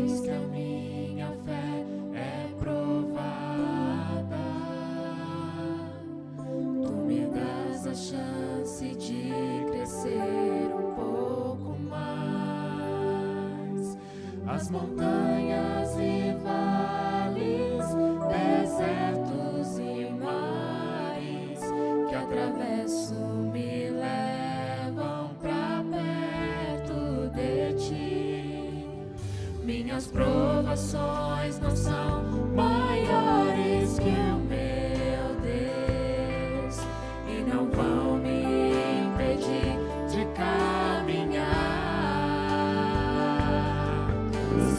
vez que a minha fé é provada, tu me dás a chance de crescer um pouco mais. As montanhas e vales, desertos e mares que atravesso me levam pra perto de ti. Minhas provações não são maiores que o meu Deus e não vão me impedir de caminhar.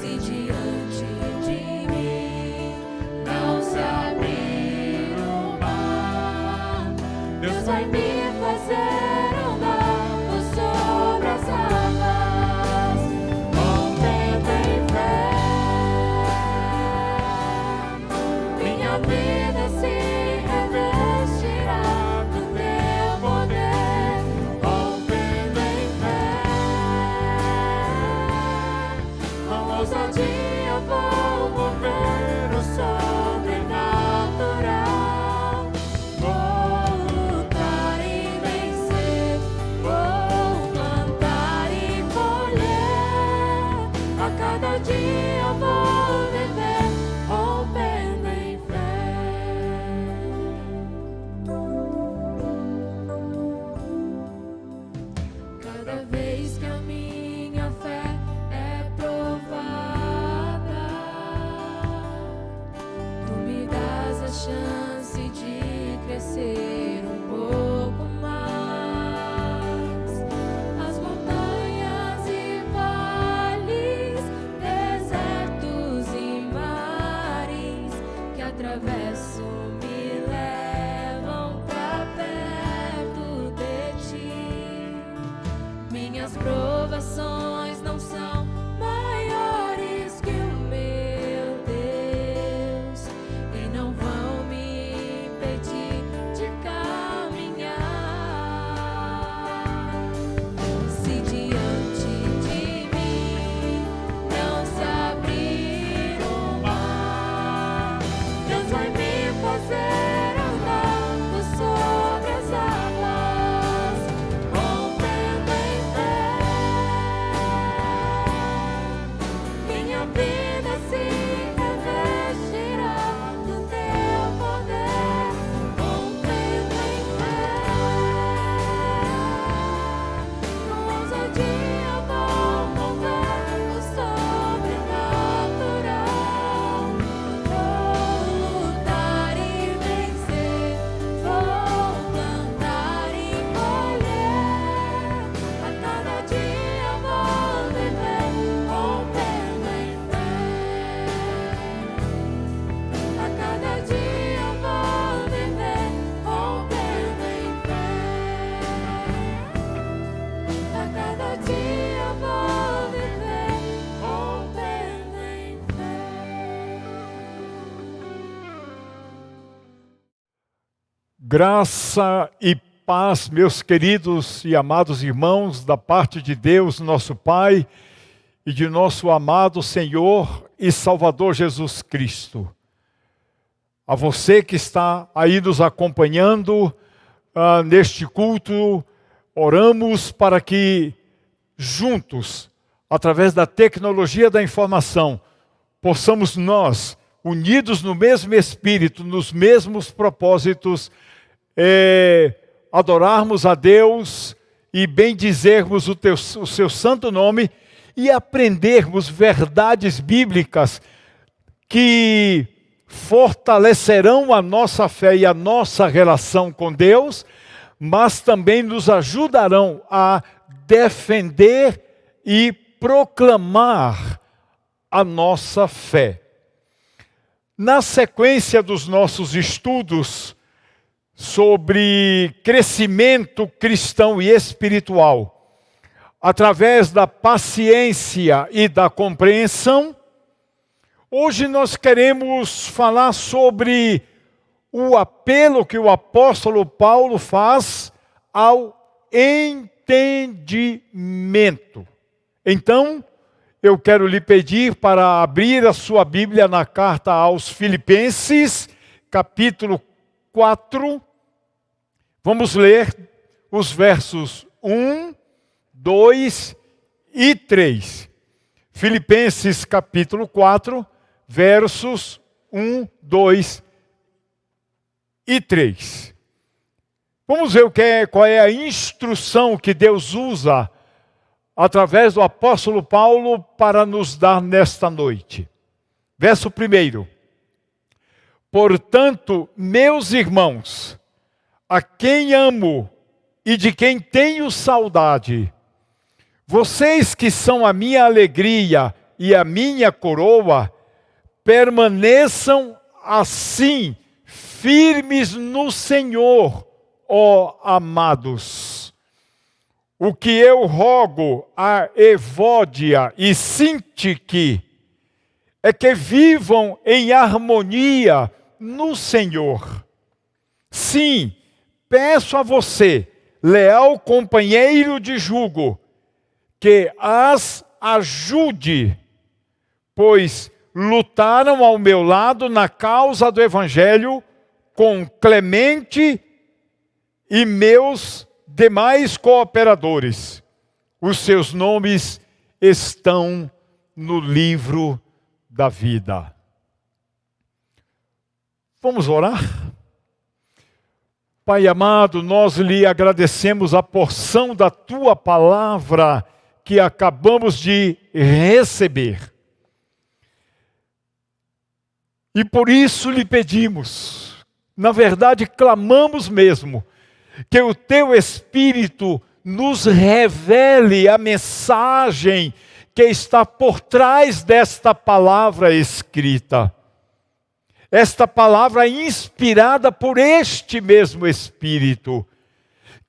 Se diante de mim não se abrir o mar, Deus vai me fazer andar por sobre as águas, com vento em fé. Minha vida se revestirá do teu poder, com vento em fé. Com ousadia vou mover o sobrenatural. Vou lutar e vencer, vou plantar e colher. A cada dia vou viver rompendo em fé. Cada vez que a minha fé é provada, tu me dás a chance de crescer um pouco mais. As montanhas e vales, desertos e mares que atravesso me levam pra perto de ti. Minhas provações não são maiores que o meu Deus e não vão me impedir de caminhar. Se diante de mim não se abrir o mar, Deus vai me fazer andar por sobre as águas, rompendo em fé. Minha vida se revestirá do teu poder, rompendo em fé. Com ousadia vou mover o sobrenatural. Vou lutar e vencer, vou plantar e colher. A cada dia vou viver rompendo em fé. A cada dia vou viver rompendo em fé. A cada dia vou viver rompendo em fé. Graça e paz, meus queridos e amados irmãos, da parte de Deus, nosso Pai, e de nosso amado Senhor e Salvador Jesus Cristo. A você que está aí nos acompanhando neste culto, oramos para que juntos, através da tecnologia da informação, possamos nós, unidos no mesmo Espírito, nos mesmos propósitos, adorarmos a Deus e bendizermos o seu santo nome e aprendermos verdades bíblicas que fortalecerão a nossa fé e a nossa relação com Deus, mas também nos ajudarão a defender e proclamar a nossa fé. Na sequência dos nossos estudos sobre crescimento cristão e espiritual, através da paciência e da compreensão, hoje nós queremos falar sobre o apelo que o apóstolo Paulo faz ao entendimento. Então, eu quero lhe pedir para abrir a sua Bíblia na carta aos Filipenses, capítulo 4. Vamos ler os versos 1, 2 e 3. Filipenses, capítulo 4, versos 1, 2 e 3. Vamos ver qual é a instrução que Deus usa através do apóstolo Paulo para nos dar nesta noite. Verso 1. Portanto, meus irmãos, a quem amo e de quem tenho saudade, vocês que são a minha alegria e a minha coroa, permaneçam assim, firmes no Senhor, ó amados. O que eu rogo a Evódia e Sintique é que vivam em harmonia no Senhor. Sim, peço a você, leal companheiro de jugo, que as ajude, pois lutaram ao meu lado na causa do Evangelho com Clemente e meus demais cooperadores. Os seus nomes estão no livro da vida. Vamos orar? Pai amado, nós lhe agradecemos a porção da tua palavra que acabamos de receber. E por isso lhe pedimos, na verdade clamamos mesmo, que o teu Espírito nos revele a mensagem que está por trás desta palavra escrita. Esta palavra inspirada por este mesmo Espírito.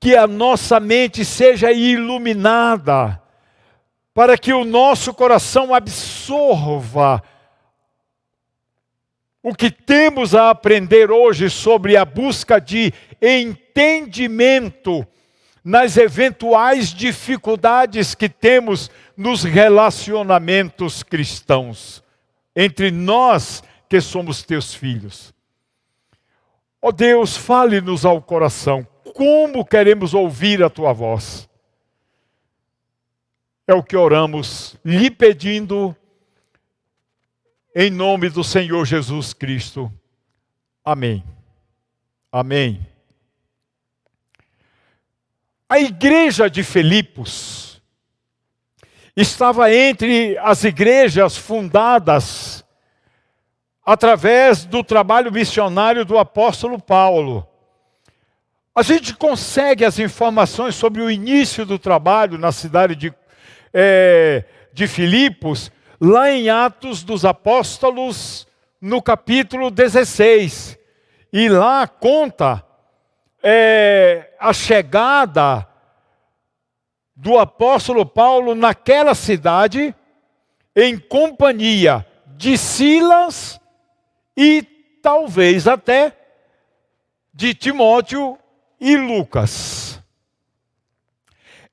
Que a nossa mente seja iluminada, para que o nosso coração absorva o que temos a aprender hoje sobre a busca de entendimento nas eventuais dificuldades que temos nos relacionamentos cristãos, entre nós que somos teus filhos. Ó Deus, fale-nos ao coração, como queremos ouvir a tua voz. É o que oramos, lhe pedindo, em nome do Senhor Jesus Cristo. Amém. Amém. A igreja de Filipos estava entre as igrejas fundadas através do trabalho missionário do apóstolo Paulo. A gente consegue as informações sobre o início do trabalho na cidade de Filipos, lá em Atos dos Apóstolos, no capítulo 16. E lá conta a chegada do apóstolo Paulo naquela cidade, em companhia de Silas e talvez até de Timóteo e Lucas.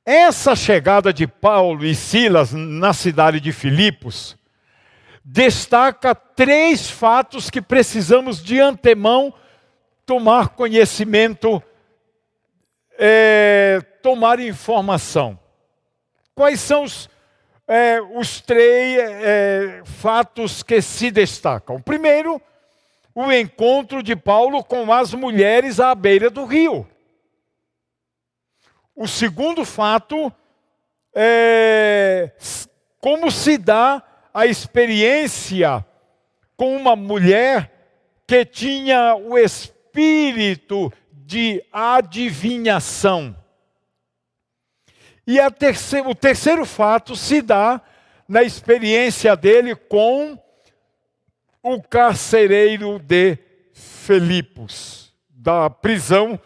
Essa chegada de Paulo e Silas na cidade de Filipos destaca 3 fatos que precisamos de antemão tomar conhecimento, tomar informação. Quais são os 3 fatos que se destacam? Primeiro, o encontro de Paulo com as mulheres à beira do rio. O segundo fato é como se dá a experiência com uma mulher que tinha o espírito de adivinhação. E o terceiro fato se dá na experiência dele com o carcereiro de Filipos, da prisão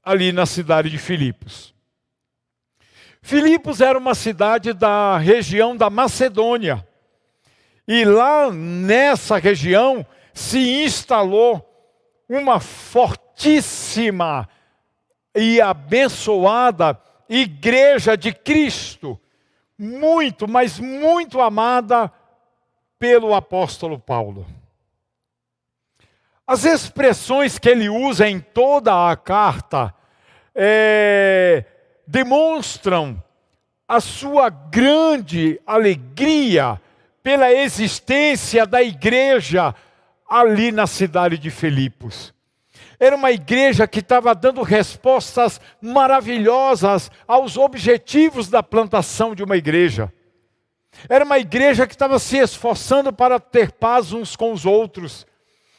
ali na cidade de Filipos. Filipos era uma cidade da região da Macedônia. E lá nessa região se instalou uma fortíssima e abençoada Igreja de Cristo, muito, mas muito amada pelo apóstolo Paulo. As expressões que ele usa em toda a carta demonstram a sua grande alegria pela existência da igreja ali na cidade de Filipos. Era uma igreja que estava dando respostas maravilhosas aos objetivos da plantação de uma igreja. Era uma igreja que estava se esforçando para ter paz uns com os outros.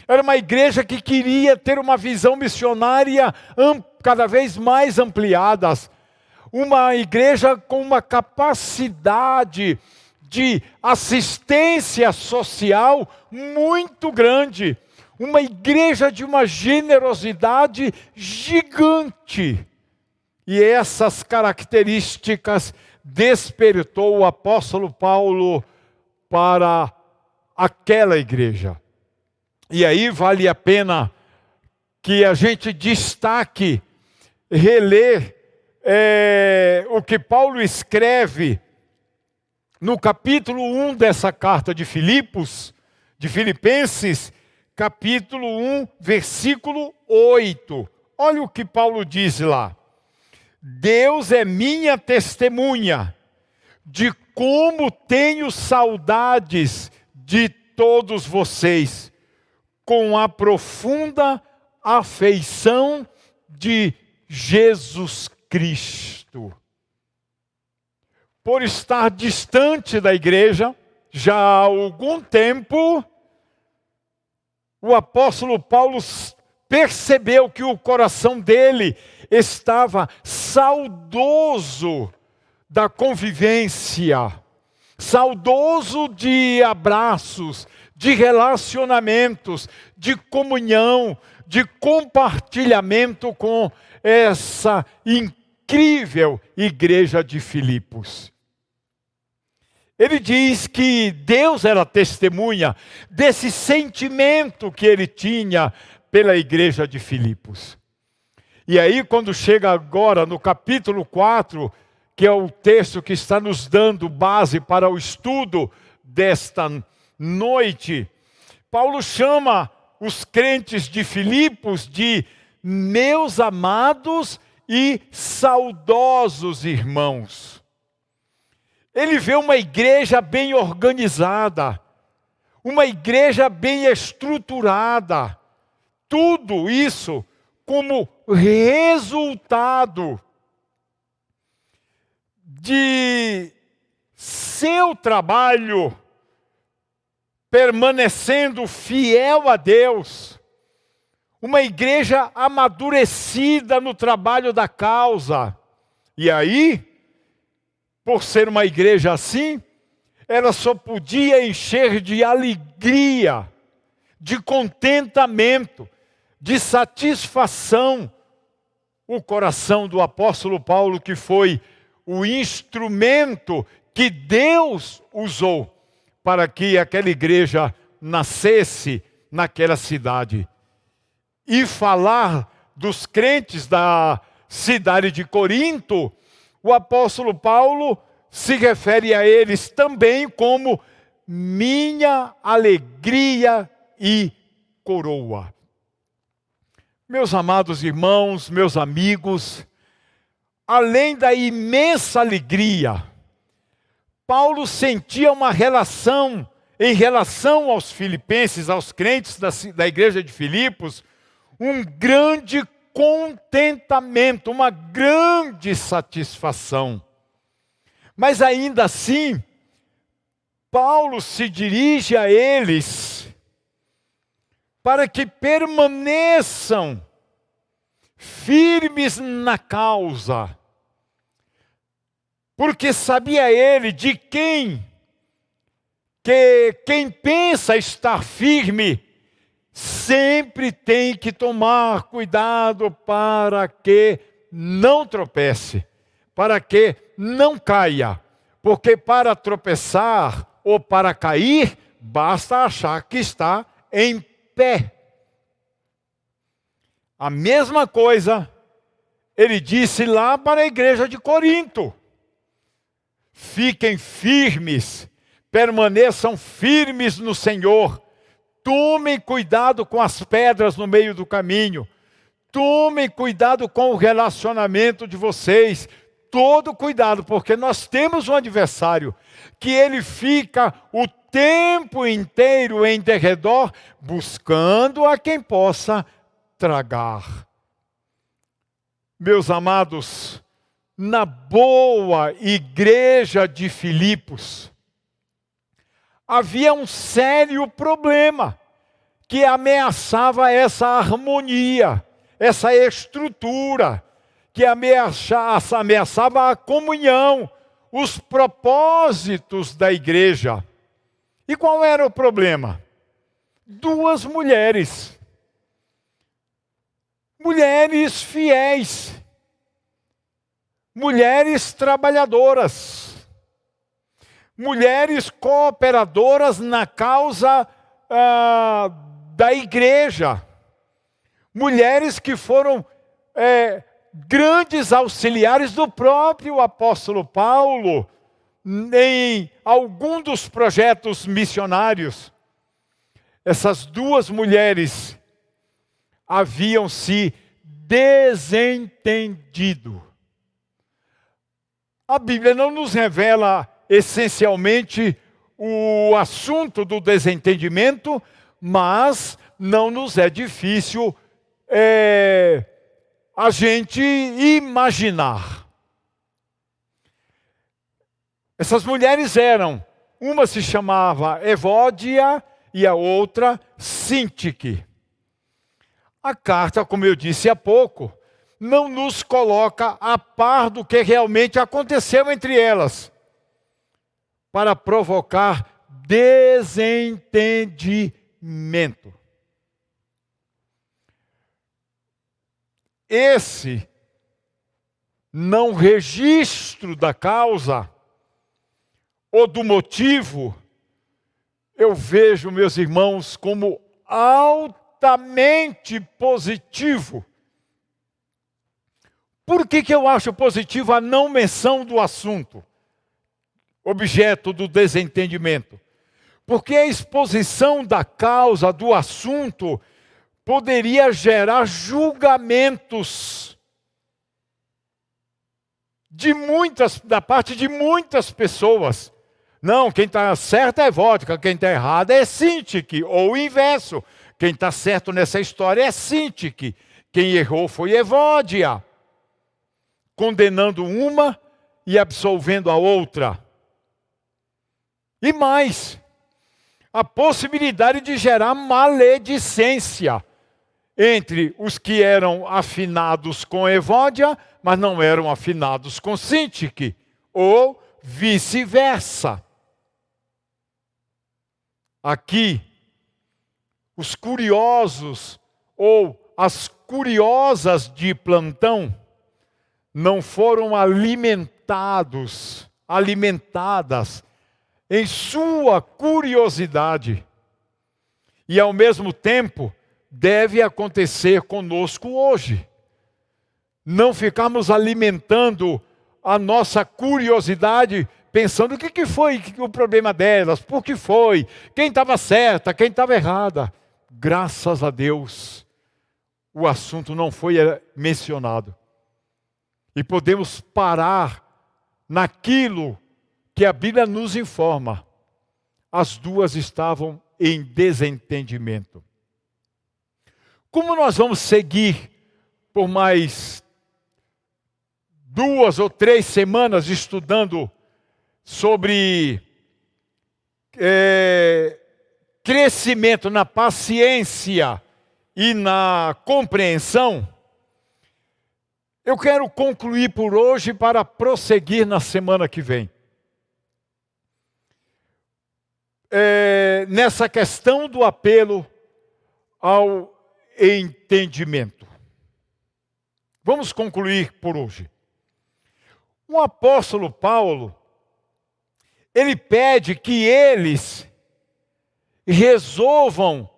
Era uma igreja que queria ter uma visão missionária cada vez mais ampliada. Uma igreja com uma capacidade de assistência social muito grande. Uma igreja de uma generosidade gigante. E essas características despertou o apóstolo Paulo para aquela igreja. E aí vale a pena que a gente destaque, reler o que Paulo escreve no capítulo 1 dessa carta de Filipenses, capítulo 1, versículo 8. Olha o que Paulo diz lá. Deus é minha testemunha de como tenho saudades de todos vocês, com a profunda afeição de Jesus Cristo. Por estar distante da igreja, já há algum tempo, o apóstolo Paulo percebeu que o coração dele estava saudoso da convivência, saudoso de abraços, de relacionamentos, de comunhão, de compartilhamento com essa incrível igreja de Filipos. Ele diz que Deus era testemunha desse sentimento que ele tinha pela igreja de Filipos. E aí, quando chega agora no capítulo 4, que é o texto que está nos dando base para o estudo desta noite, Paulo chama os crentes de Filipos de meus amados e saudosos irmãos. Ele vê uma igreja bem organizada, uma igreja bem estruturada, tudo isso como resultado de seu trabalho permanecendo fiel a Deus, uma igreja amadurecida no trabalho da causa. E aí, por ser uma igreja assim, ela só podia encher de alegria, de contentamento, de satisfação o coração do apóstolo Paulo, que foi o instrumento que Deus usou para que aquela igreja nascesse naquela cidade. E falar dos crentes da cidade de Corinto, o apóstolo Paulo se refere a eles também como minha alegria e coroa. Meus amados irmãos, meus amigos, além da imensa alegria, Paulo sentia uma relação, em relação aos filipenses, aos crentes da igreja de Filipos, um grande contentamento, uma grande satisfação. Mas ainda assim, Paulo se dirige a eles para que permaneçam firmes na causa, porque sabia ele de quem pensa estar firme sempre tem que tomar cuidado para que não tropece, para que não caia, porque para tropeçar ou para cair, basta achar que está em pé. A mesma coisa ele disse lá para a igreja de Corinto. fiquem firmes, permaneçam firmes no Senhor. Tomem cuidado com as pedras no meio do caminho. Tomem cuidado com o relacionamento de vocês. Todo cuidado, porque nós temos um adversário que ele fica o tempo inteiro em derredor buscando a quem possa tragar. Meus amados, na boa igreja de Filipos, havia um sério problema que ameaçava essa harmonia, essa estrutura, que ameaçava a comunhão, os propósitos da igreja. E qual era o problema? 2 mulheres. Mulheres fiéis. Mulheres trabalhadoras. Mulheres cooperadoras na causa da igreja. Mulheres que foram grandes auxiliares do próprio apóstolo Paulo em algum dos projetos missionários. Essas 2 mulheres haviam se desentendido. A Bíblia não nos revela essencialmente o assunto do desentendimento, mas não nos é difícil a gente imaginar. Essas mulheres eram, uma se chamava Evódia e a outra Sintique. A carta, como eu disse há pouco, não nos coloca a par do que realmente aconteceu entre elas, para provocar desentendimento. Esse não registro da causa ou do motivo, eu vejo, meus irmãos, como altamente positivo. Por que eu acho positivo a não menção do assunto, objeto do desentendimento? Porque a exposição da causa, do assunto, poderia gerar julgamentos da parte de muitas pessoas. Não, quem está certo é vodka, quem está errado é Sintique, ou o inverso. Quem está certo nessa história é Sintique, quem errou foi Evódia, condenando uma e absolvendo a outra. E mais, a possibilidade de gerar maledicência entre os que eram afinados com Evódia, mas não eram afinados com Sintique, ou vice-versa. Aqui, os curiosos ou as curiosas de plantão não foram alimentadas em sua curiosidade. E ao mesmo tempo, deve acontecer conosco hoje. Não ficarmos alimentando a nossa curiosidade, pensando o que foi o problema delas, por que foi, quem estava certa, quem estava errada. Graças a Deus, o assunto não foi mencionado. E podemos parar naquilo que a Bíblia nos informa. As 2 estavam em desentendimento. Como nós vamos seguir por mais 2 ou 3 semanas estudando sobre crescimento na paciência e na compreensão, eu quero concluir por hoje para prosseguir na semana que vem. Nessa questão do apelo ao entendimento. Vamos concluir por hoje. O apóstolo Paulo, ele pede que eles resolvam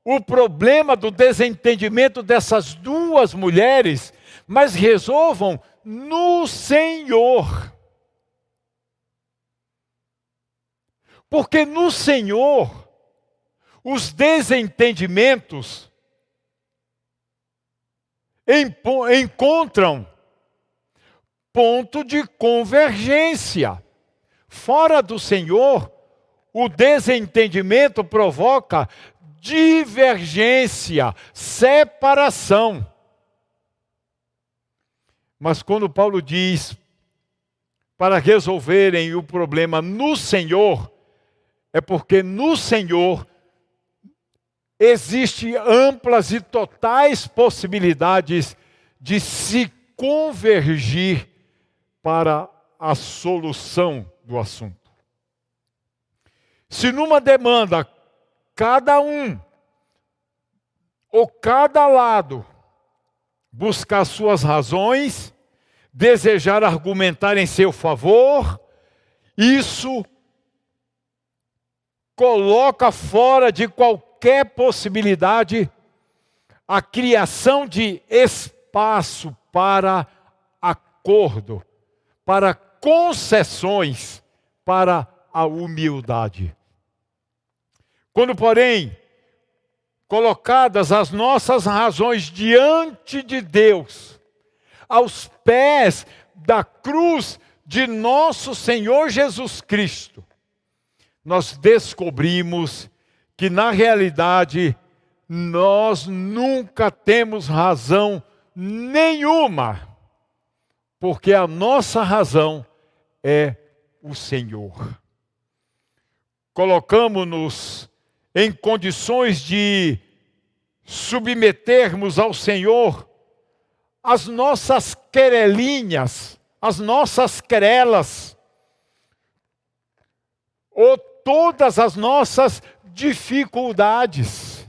o problema do desentendimento dessas 2 mulheres, mas resolvam no Senhor. Porque no Senhor, os desentendimentos encontram ponto de convergência. Fora do Senhor, o desentendimento provoca divergência, separação. Mas quando Paulo diz para resolverem o problema no Senhor, é porque no Senhor existem amplas e totais possibilidades de se convergir para a solução do assunto. Se numa demanda, cada um ou cada lado buscar suas razões, desejar argumentar em seu favor, isso coloca fora de qualquer possibilidade a criação de espaço para acordo, para concessões, para a humildade. Quando, porém, colocadas as nossas razões diante de Deus, aos pés da cruz de nosso Senhor Jesus Cristo, nós descobrimos que, na realidade, nós nunca temos razão nenhuma, porque a nossa razão é o Senhor. Colocamos-nos em condições de submetermos ao Senhor as nossas querelinhas, as nossas querelas, ou todas as nossas dificuldades.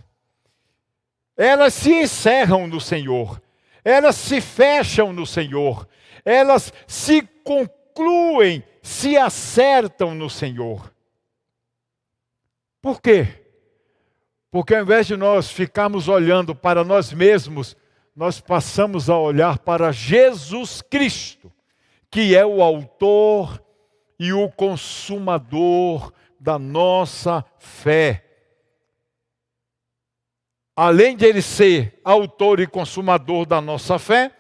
Elas se encerram no Senhor, elas se fecham no Senhor, elas se concluem, se acertam no Senhor. Por quê? Porque ao invés de nós ficarmos olhando para nós mesmos, nós passamos a olhar para Jesus Cristo, que é o autor e o consumador da nossa fé. Além de ele ser autor e consumador da nossa fé,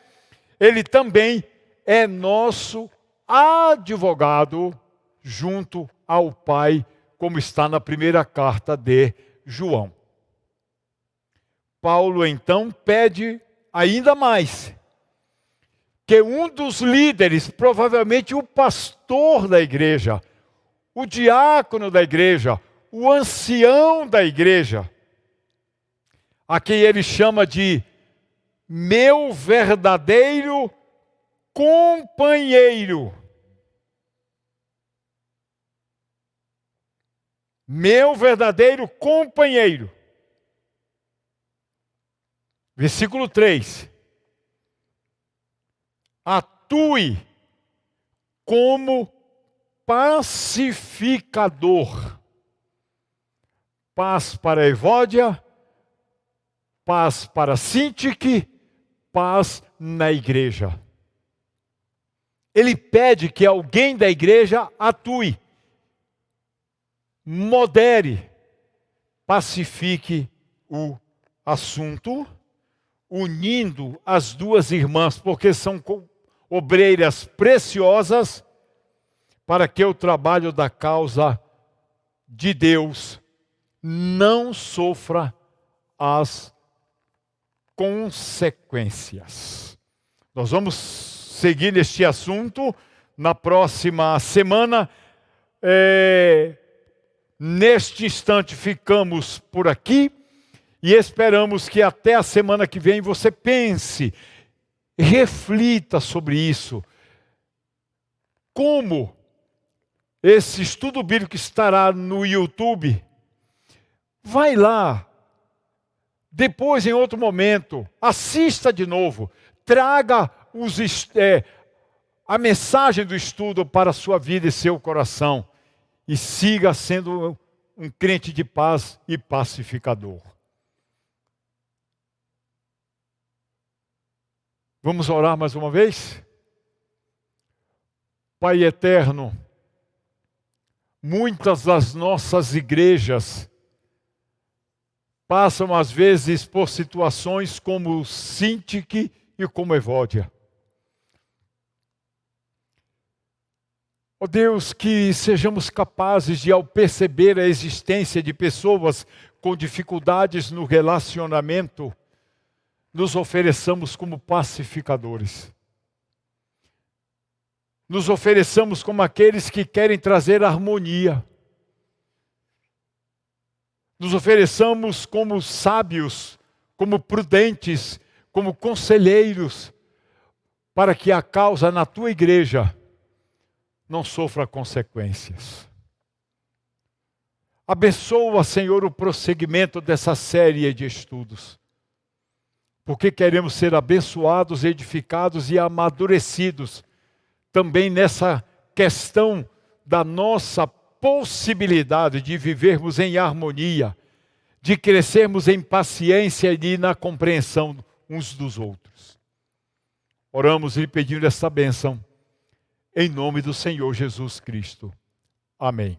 ele também é nosso advogado junto ao Pai, como está na primeira carta de João. Paulo então pede ainda mais que um dos líderes, provavelmente o pastor da igreja, o diácono da igreja, o ancião da igreja, a quem ele chama de meu verdadeiro companheiro. Meu verdadeiro companheiro. Versículo 3. Atue como pacificador. Paz para Evódia, paz para Sintique, paz na igreja. Ele pede que alguém da igreja atue, modere, pacifique o assunto, unindo as duas irmãs, porque são obreiras preciosas, para que o trabalho da causa de Deus não sofra as consequências. Nós vamos seguir neste assunto na próxima semana. Neste instante ficamos por aqui e esperamos que até a semana que vem você pense, reflita sobre isso. Como esse estudo bíblico estará no YouTube, vai lá, depois em outro momento, assista de novo, traga a mensagem do estudo para a sua vida e seu coração e siga sendo um crente de paz e pacificador. Vamos orar mais uma vez? Pai eterno, Muitas das nossas igrejas passam às vezes por situações como o Sintique e como Evódia. Ó Deus, que sejamos capazes de, ao perceber a existência de pessoas com dificuldades no relacionamento, nos ofereçamos como pacificadores. Nos ofereçamos como aqueles que querem trazer harmonia. Nos ofereçamos como sábios, como prudentes, como conselheiros, para que a causa na tua igreja não sofra consequências. Abençoa, Senhor, o prosseguimento dessa série de estudos, porque queremos ser abençoados, edificados e amadurecidos também nessa questão da nossa possibilidade de vivermos em harmonia, de crescermos em paciência e na compreensão uns dos outros. Oramos lhe pedindo esta bênção, em nome do Senhor Jesus Cristo. Amém.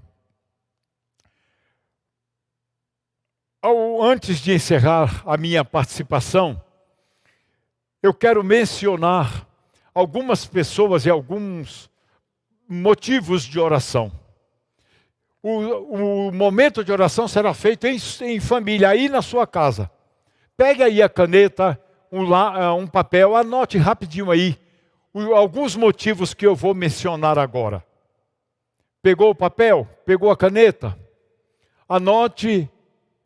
Antes de encerrar a minha participação, eu quero mencionar algumas pessoas e alguns motivos de oração. O momento de oração será feito em família, aí na sua casa. Pegue aí a caneta, um papel, anote rapidinho aí alguns motivos que eu vou mencionar agora. Pegou o papel? Pegou a caneta? Anote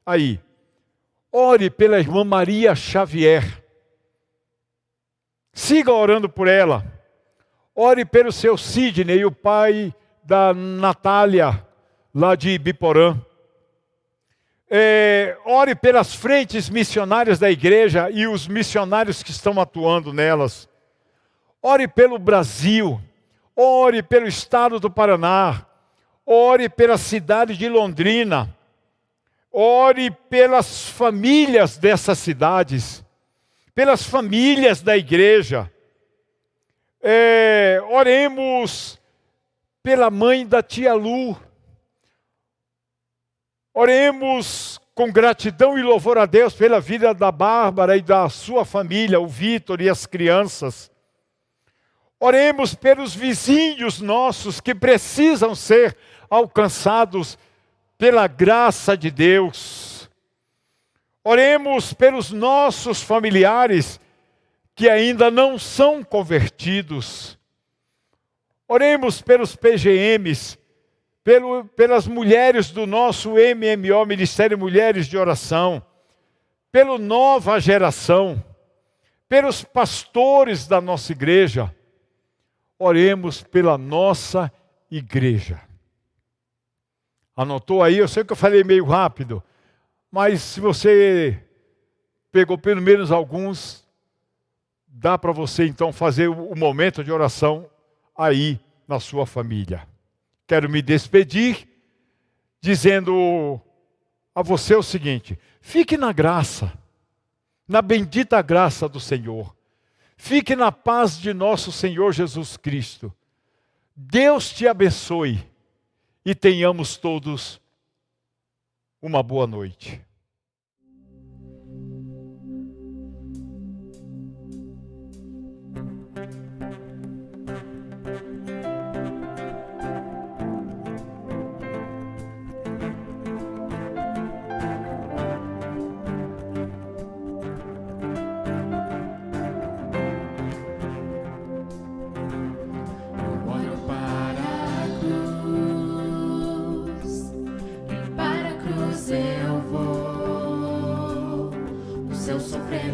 aí. Ore pela irmã Maria Xavier. Siga orando por ela. Ore pelo seu Sidney, o pai da Natália, lá de Ibiporã. Ore pelas frentes missionárias da igreja e os missionários que estão atuando nelas. Ore pelo Brasil. Ore pelo estado do Paraná. Ore pela cidade de Londrina. Ore pelas famílias dessas cidades. Pelas famílias da igreja. Oremos pela mãe da tia Lu. Oremos com gratidão e louvor a Deus pela vida da Bárbara e da sua família, o Vitor e as crianças. Oremos pelos vizinhos nossos que precisam ser alcançados pela graça de Deus. Oremos pelos nossos familiares que ainda não são convertidos. Oremos pelos PGMs, pelas mulheres do nosso MMO, Ministério Mulheres de Oração, pela nova geração, pelos pastores da nossa igreja. Oremos pela nossa igreja. Anotou aí? Eu sei que eu falei meio rápido, mas se você pegou pelo menos alguns, dá para você então fazer o momento de oração aí na sua família. Quero me despedir dizendo a você o seguinte: fique na graça, na bendita graça do Senhor. Fique na paz de nosso Senhor Jesus Cristo. Deus te abençoe e tenhamos todos uma boa noite.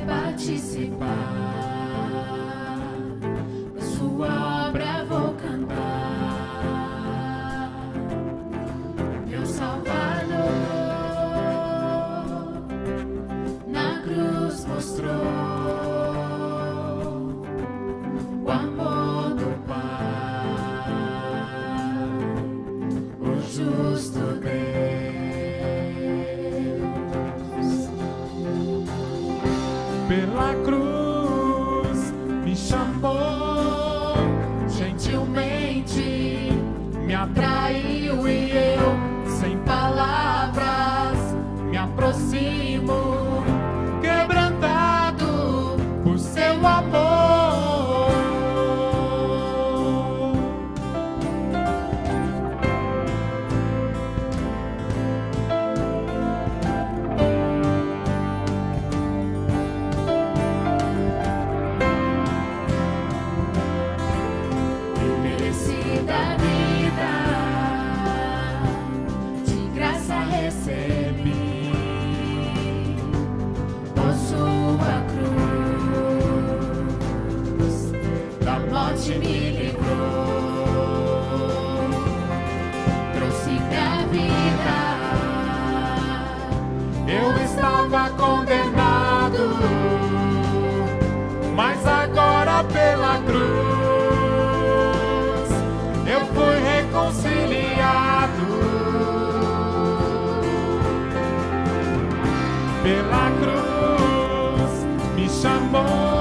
Participar da sua obra vou cantar, meu Salvador na cruz mostrou o amor do Pai, o justo Deus. Pela cruz me chamou, gentilmente me atraiu e eu Eu estava condenado, mas agora pela cruz eu fui reconciliado. Pela cruz me chamou